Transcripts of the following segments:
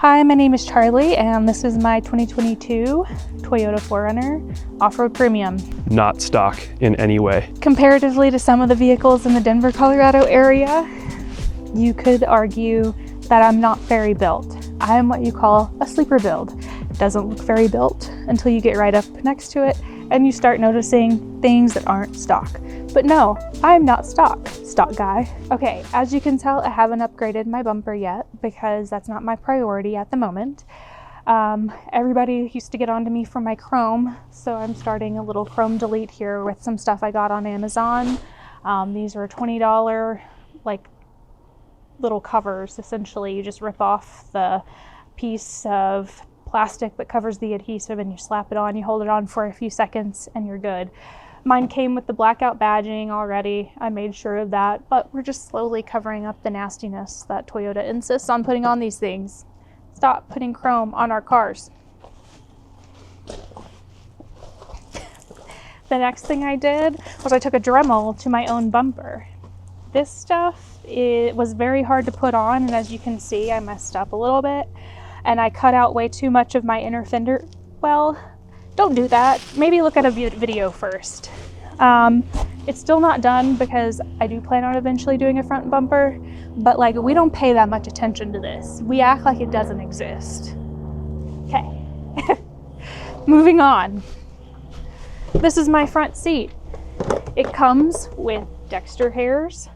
Hi, my name is Charlie, and this is my 2022 Toyota 4Runner Off-Road Premium. Not stock in any way. Comparatively to some of the vehicles in the Denver, Colorado area, you could argue that I'm not very built. I am what you call a sleeper build. It doesn't look very built until you get right up next to it and you start noticing things that aren't stock. But no, I'm not stock guy. Okay, as you can tell, I haven't upgraded my bumper yet because that's not my priority at the moment. Everybody used to get onto me for my chrome, so I'm starting a little chrome delete here with some stuff I got on Amazon. These are $20 like little covers. Essentially, you just rip off the piece of plastic that covers the adhesive and you slap it on, you hold it on for a few seconds and you're good. Mine came with the blackout badging already. I made sure of that, but we're just slowly covering up the nastiness that Toyota insists on putting on these things. Stop putting chrome on our cars. The next thing I did was I took a Dremel to my own bumper. This stuff, it was very hard to put on, and as you can see, I messed up a little bit, and I cut out way too much of my inner fender. Well, don't do that. Maybe look at a video first. It's still not done because I do plan on eventually doing a front bumper, but like we don't pay that much attention to this. We act like it doesn't exist. Okay, moving on. This is my front seat. It comes with Dexter hairs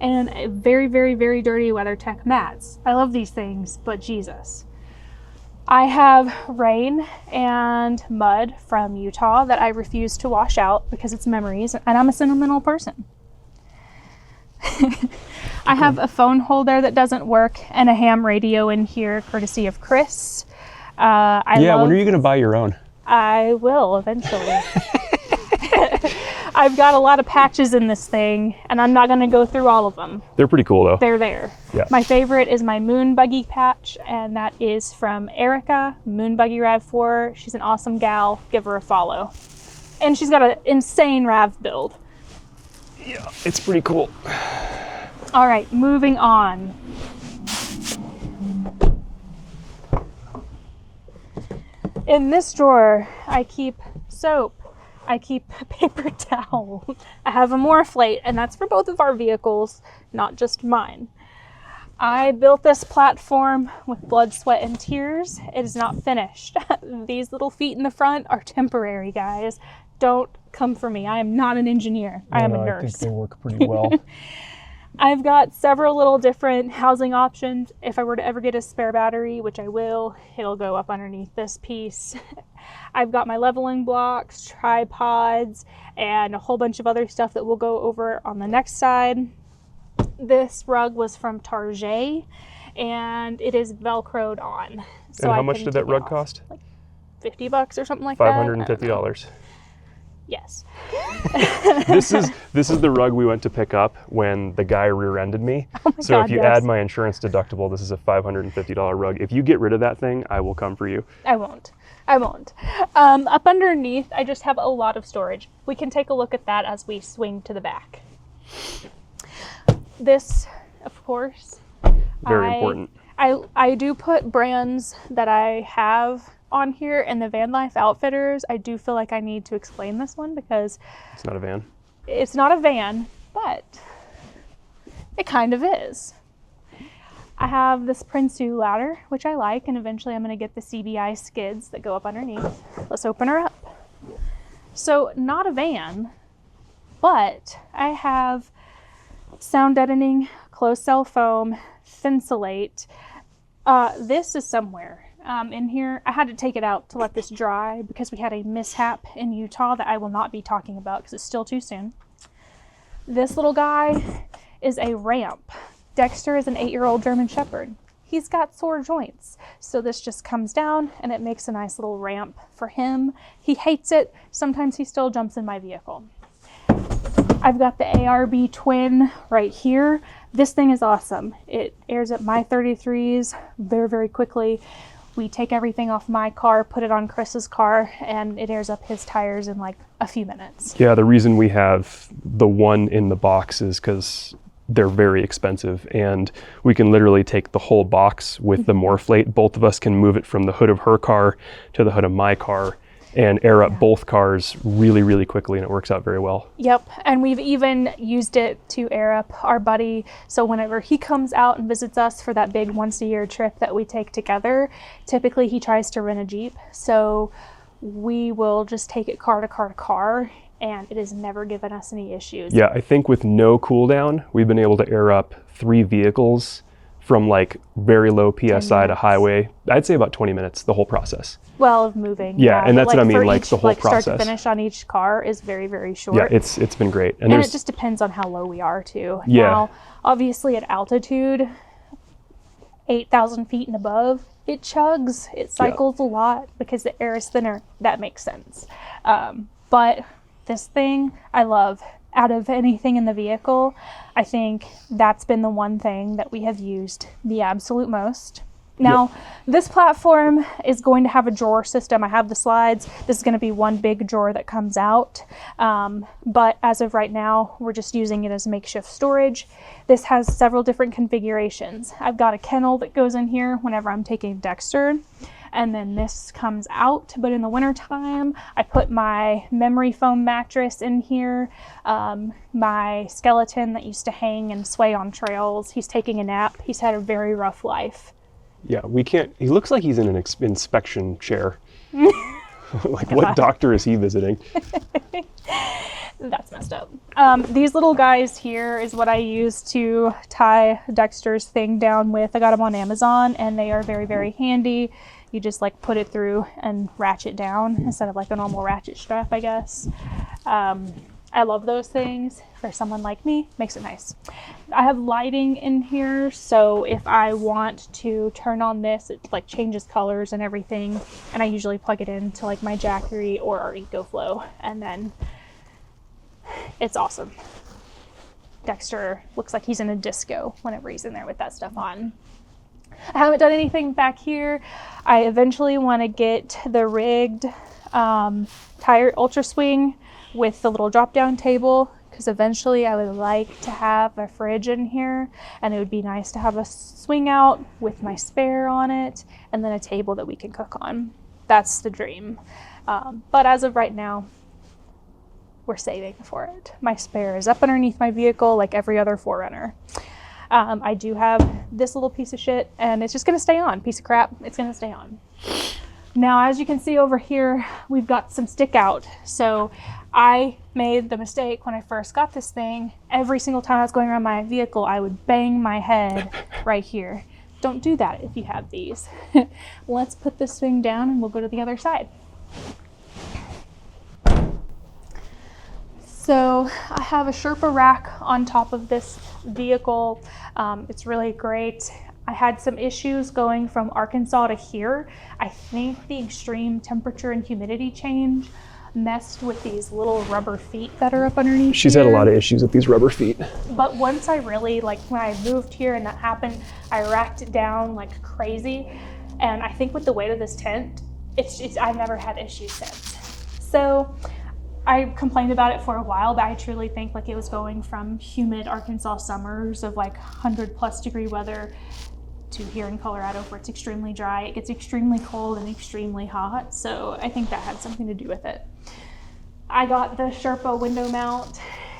and a very, very, very dirty WeatherTech mats. I love these things, but Jesus. I have rain and mud from Utah that I refuse to wash out because it's memories, and I'm a sentimental person. I have a phone holder that doesn't work and a ham radio in here, courtesy of Chris. When are you going to buy your own? I will eventually. I've got a lot of patches in this thing, and I'm not going to go through all of them. They're pretty cool, though. They're there. Yeah. My favorite is my Moon Buggy patch, and that is from Erica, Moon Buggy RAV4. She's an awesome gal. Give her a follow. And she's got an insane RAV build. Yeah, it's pretty cool. All right, moving on. In this drawer, I keep soap. I keep paper towel. I have a Morphlate, and that's for both of our vehicles, not just mine. I built this platform with blood, sweat, and tears. It is not finished. These little feet in the front are temporary, guys. Don't come for me. I am not an engineer. I am a nurse. I think they work pretty well. I've got several little different housing options. If I were to ever get a spare battery, which I will, it'll go up underneath this piece. I've got my leveling blocks, tripods, and a whole bunch of other stuff that we'll go over on the next side. This rug was from Target, and it is Velcroed on. So and how much did that rug cost? Like $50 or something like that. $550. Yes. This is the rug we went to pick up when the guy rear-ended me. Oh my so God, if you add my insurance deductible, this is a $550 rug. If you get rid of that thing, I will come for you. I won't. Up underneath, I just have a lot of storage. We can take a look at that as we swing to the back. This, of course, Very important. I do put brands that I have on here, and the Van Life Outfitters, I do feel like I need to explain this one because It's not a van. It's not a van, but it kind of is. I have this Prinsu ladder, which I like, and eventually I'm going to get the CBI skids that go up underneath. Let's open her up. So, not a van, but I have sound deadening, closed cell foam, Thinsulate. This is somewhere in here. I had to take it out to let this dry because we had a mishap in Utah that I will not be talking about because it's still too soon. This little guy is a ramp. Dexter is an 8-year-old German Shepherd. He's got sore joints, so this just comes down and it makes a nice little ramp for him. He hates it. Sometimes he still jumps in my vehicle. I've got the ARB twin right here. This thing is awesome. It airs up my 33s very, very quickly. We take everything off my car, put it on Chris's car, and it airs up his tires in like a few minutes. Yeah, the reason we have the one in the box is because they're very expensive, and we can literally take the whole box with the Morphlate. Both of us can move it from the hood of her car to the hood of my car and air up both cars really, really quickly, and it works out very well. Yep, and we've even used it to air up our buddy. So whenever he comes out and visits us for that big once-a-year trip that we take together, typically he tries to rent a Jeep. So we will just take it car to car to car, and it has never given us any issues. Yeah, I think with no cool down, we've been able to air up 3 vehicles from like very low PSI to highway. I'd say about 20 minutes, the whole process. Well, of moving. Yeah, and that's what I mean, like each, the whole start process. to finish on each car is very, very short. Yeah, it's been great. And it just depends on how low we are too. Yeah. Now, obviously at altitude, 8,000 feet and above, it chugs, it cycles a lot because the air is thinner. That makes sense. But this thing, I love. Out of anything in the vehicle, I think that's been the one thing that we have used the absolute most. Now, this platform is going to have a drawer system. I have the slides. This is going to be one big drawer that comes out. But as of right now, we're just using it as makeshift storage. This has several different configurations. I've got a kennel that goes in here whenever I'm taking Dexter. And then this comes out, but in the wintertime, I put my memory foam mattress in here, my skeleton that used to hang and sway on trails. He's taking a nap. He's had a very rough life. Yeah, we can't, he looks like he's in an inspection chair. Like, what doctor is he visiting? That's messed up. These little guys here is what I use to tie Dexter's thing down with. I got them on Amazon, and they are very, very handy. You just like put it through and ratchet down instead of like a normal ratchet strap, I guess. I love those things. For someone like me, makes it nice. I have lighting in here, so if I want to turn on this, it like changes colors and everything. And I usually plug it into like my Jackery or our EcoFlow, and then it's awesome. Dexter looks like he's in a disco whenever he's in there with that stuff on. I haven't done anything back here. I eventually want to get the rigged tire ultra swing with the little drop down table, because eventually I would like to have a fridge in here, and it would be nice to have a swing out with my spare on it and then a table that we can cook on. That's the dream. But as of right now, we're saving for it. My spare is up underneath my vehicle like every other 4Runner. I do have this little piece of shit, and it's just gonna stay on. Piece of crap, it's gonna stay on. Now, as you can see over here, we've got some stick out. So I made the mistake when I first got this thing. Every single time I was going around my vehicle, I would bang my head right here. Don't do that if you have these. Let's put this thing down and we'll go to the other side. So I have a Sherpa rack on top of this vehicle. It's really great. I had some issues going from Arkansas to here. I think the extreme temperature and humidity change messed with these little rubber feet that are up underneath. She's had a lot of issues with these rubber feet. But once I really, like when I moved here and that happened, I racked it down like crazy. And I think with the weight of this tent, I've never had issues since. So I complained about it for a while, but I truly think like it was going from humid Arkansas summers of like 100+ degree weather to here in Colorado where it's extremely dry. It gets extremely cold and extremely hot. So I think that had something to do with it. I got the Sherpa window mount,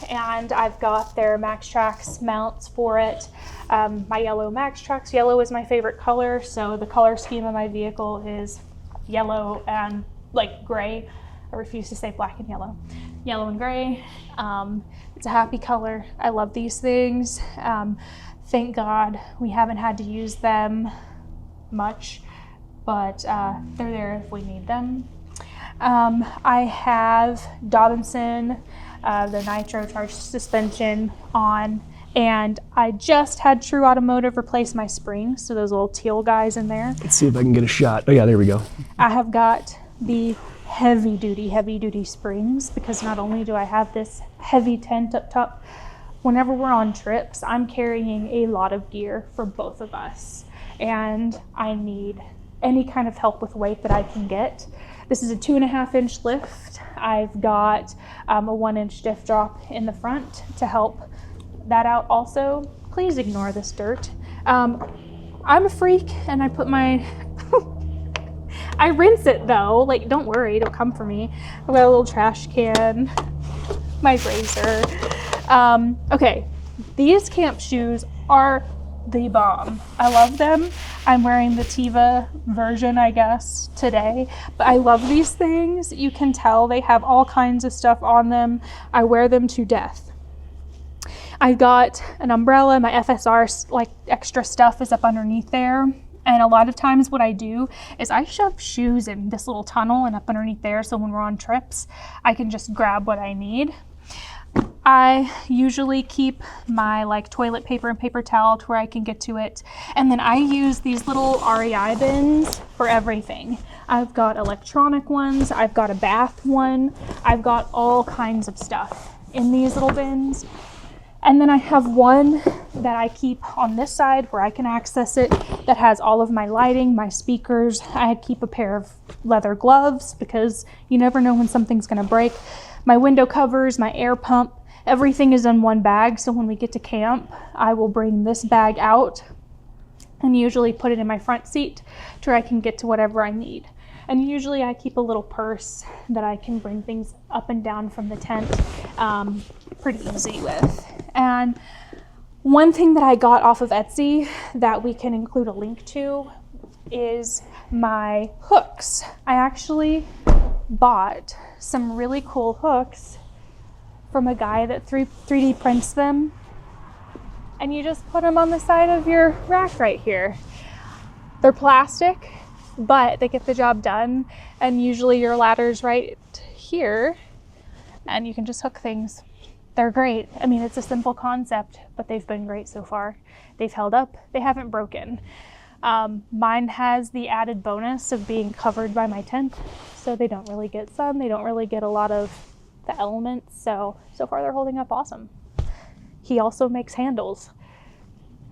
and I've got their MaxTrax mounts for it. My yellow MaxTrax, yellow is my favorite color. So the color scheme of my vehicle is yellow and like gray. I refuse to say black and yellow. Yellow and gray. It's a happy color. I love these things. Thank God we haven't had to use them much, but they're there if we need them. I have Dobinson, the nitro charged suspension on, and I just had True Automotive replace my springs, so those little teal guys in there. Let's see if I can get a shot. Oh yeah, there we go. I have got the heavy duty springs, because not only do I have this heavy tent up top, whenever we're on trips, I'm carrying a lot of gear for both of us, and I need any kind of help with weight that I can get. This is a 2.5-inch lift. I've got a 1-inch diff drop in the front to help that out also. Please ignore this dirt. I'm a freak and I put my, I rinse it though, like don't worry, don't come for me. I've got a little trash can, my razor. Okay, these camp shoes are the bomb. I love them. I'm wearing the Tiva version, I guess, today, but I love these things. You can tell they have all kinds of stuff on them. I wear them to death. I've got an umbrella. My FSR, like extra stuff is up underneath there. And a lot of times what I do is I shove shoes in this little tunnel and up underneath there. So when we're on trips, I can just grab what I need. I usually keep my like toilet paper and paper towel to where I can get to it. And then I use these little REI bins for everything. I've got electronic ones. I've got a bath one. I've got all kinds of stuff in these little bins. And then I have one that I keep on this side where I can access it that has all of my lighting, my speakers. I keep a pair of leather gloves because you never know when something's gonna break. My window covers, my air pump, everything is in one bag. So when we get to camp, I will bring this bag out and usually put it in my front seat to where I can get to whatever I need. And usually I keep a little purse that I can bring things up and down from the tent pretty easy with. And one thing that I got off of Etsy that we can include a link to is my hooks. I actually bought some really cool hooks from a guy that 3D prints them. And you just put them on the side of your rack right here. They're plastic, but they get the job done. And usually your ladder's right here and you can just hook things. They're great. I mean, it's a simple concept, but they've been great so far. They've held up. They haven't broken. Mine has the added bonus of being covered by my tent, so they don't really get sun. They don't really get a lot of the elements. So far they're holding up awesome. He also makes handles.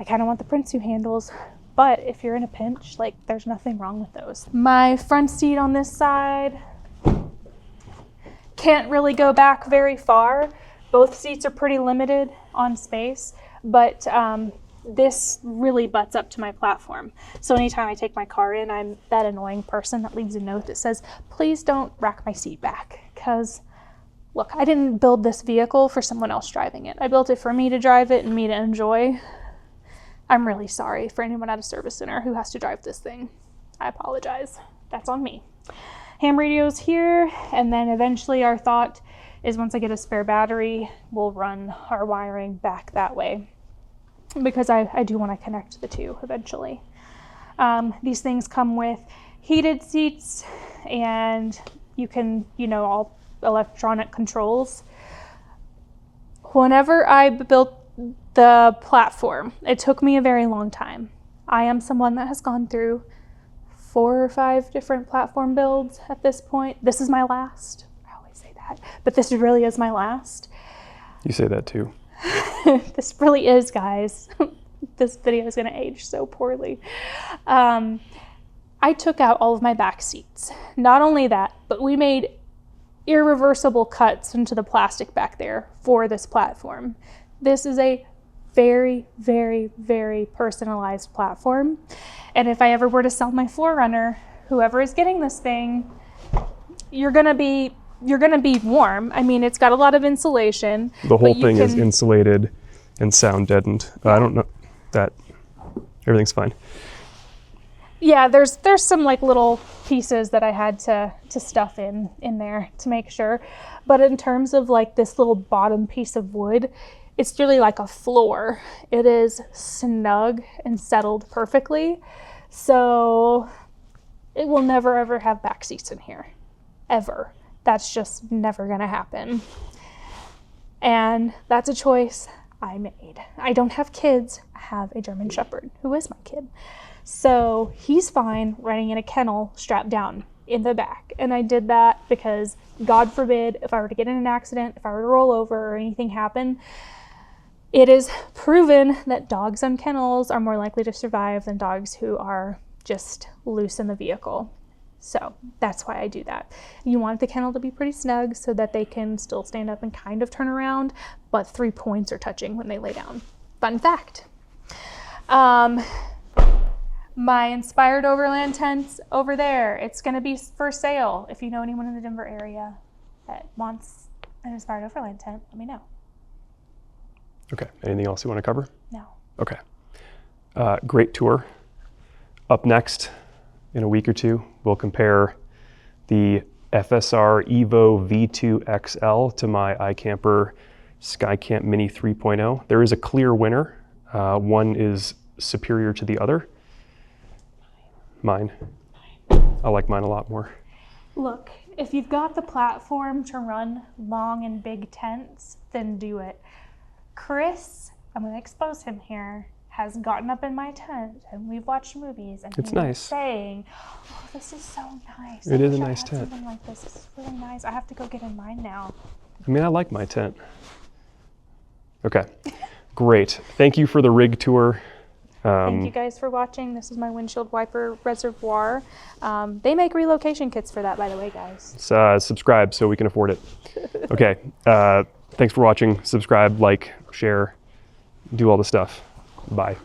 I kind of want the Prince 2 handles, but if you're in a pinch, like there's nothing wrong with those. My front seat on this side can't really go back very far. Both seats are pretty limited on space, but this really butts up to my platform. So anytime I take my car in, I'm that annoying person that leaves a note that says, please don't rack my seat back. Because look, I didn't build this vehicle for someone else driving it. I built it for me to drive it and me to enjoy. I'm really sorry for anyone at a service center who has to drive this thing. I apologize. That's on me. Ham radio's here, and then eventually our thought is once I get a spare battery, we'll run our wiring back that way because I do want to connect the two eventually. These things come with heated seats and you can, all electronic controls. Whenever I built the platform, it took me a very long time. I am someone that has gone through 4 or 5 different platform builds at this point. This is my last. I always say that, but this really is my last. You say that too. This really is, guys. This video is going to age so poorly. I took out all of my back seats. Not only that, but we made irreversible cuts into the plastic back there for this platform. This is a very, very, very personalized platform. And if I ever were to sell my 4Runner, whoever is getting this thing, you're gonna be warm. I mean, it's got a lot of insulation. The whole thing is insulated and sound deadened. I don't know that everything's fine. Yeah, there's some like little pieces that I had to stuff in there to make sure. But in terms of like this little bottom piece of wood, it's really like a floor. It is snug and settled perfectly. So it will never ever have back seats in here, ever. That's just never gonna happen. And that's a choice I made. I don't have kids. I have a German Shepherd who is my kid. So he's fine running in a kennel strapped down in the back. And I did that because God forbid if I were to get in an accident, if I were to roll over or anything happen, it is proven that dogs on kennels are more likely to survive than dogs who are just loose in the vehicle. So that's why I do that. You want the kennel to be pretty snug so that they can still stand up and kind of turn around, but 3 points are touching when they lay down. Fun fact. My inspired Overland tent's over there. It's going to be for sale. If you know anyone in the Denver area that wants an inspired Overland tent, let me know. Okay. Anything else you want to cover? No. Okay. Great tour. Up next, in a week or two, we'll compare the FSR Evo V2 XL to my iCamper SkyCamp Mini 3.0. There is a clear winner. One is superior to the other. Mine. I like mine a lot more. Look, if you've got the platform to run long and big tents, then do it. Chris, I'm going to expose him here, has gotten up in my tent and we've watched movies and It's he's nice. saying, oh, this is so nice. It I is a wish I nice had tent. Something like this. This is really nice. I have to go get in mine now. I mean, I like my tent. Okay, great. Thank you for the rig tour. Thank you guys for watching. This is my windshield wiper reservoir. They make relocation kits for that, by the way, guys. Subscribe so we can afford it. Okay, thanks for watching. Subscribe, like, share, do all the stuff. Bye.